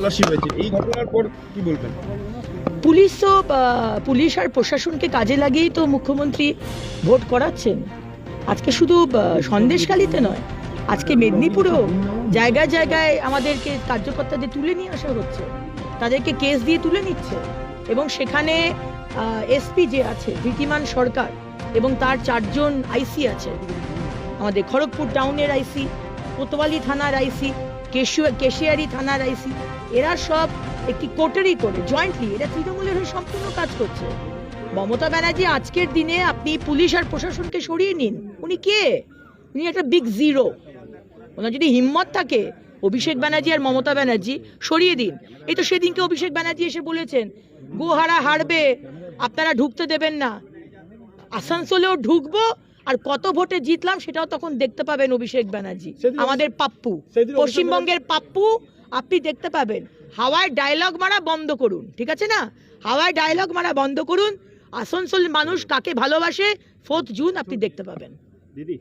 তল্লাশি হয়েছে, এই ঘটনার পর কি বলবেন? পুলিশ আর প্রশাসনকে কাজে লাগিয়েই তো মুখ্যমন্ত্রী ভোট করাচ্ছেন। আজকে শুধু সন্দেশখালিতে নয়, আজকে মেদিনীপুরেও জায়গায় জায়গায় আমাদেরকে কার্যকর্তাদের তুলে নিয়ে আসা হচ্ছে, তাদেরকে কেস দিয়ে তুলে নিচ্ছে এবং সেখানে এসপি যে আছে ধৃতিমান সরকার এবং তার 4 জন আইসি আছে, আমাদের খড়গপুর টাউনের আইসি, কোতোয়ালি থানার আইসি, কেশিয়ারি থানার আইসি, এরা সব একটি কোটারি করে জয়েন্টলি এরা তৃণমূলের হয়ে সম্পূর্ণ কাজ করছে। মমতা ব্যানার্জি আজকের দিনে আপনি পুলিশ আর প্রশাসনকে সরিয়ে নিন, উনি কে? উনি একটা বিগ জিরো। ওনার যদি হিম্মত থাকে অভিষেক ব্যানার্জি আর মমতা ব্যানার্জি সরিয়ে দিন। এই তো সেদিনকে অভিষেক ব্যানার্জি এসে বলেছেন গোহারা হারবে, আপনারা ঢুকতে দেবেন না। আসানসোলেও ঢুকবো আর কত ভোটে জিতলাম সেটাও তখন দেখতে পাবেন অভিষেক ব্যানার্জি, আমাদের পাপ্পু, পশ্চিমবঙ্গের পাপ্পু, আপনি দেখতে পাবেন। হাওয়ায় ডায়লগ মারা বন্ধ করুন, ঠিক আছে না? হাওয়ায় ডায়লগ মারা বন্ধ করুন। আসানসোল মানুষ কাকে ভালোবাসে 4 জুন আপনি দেখতে পাবেন। দিদি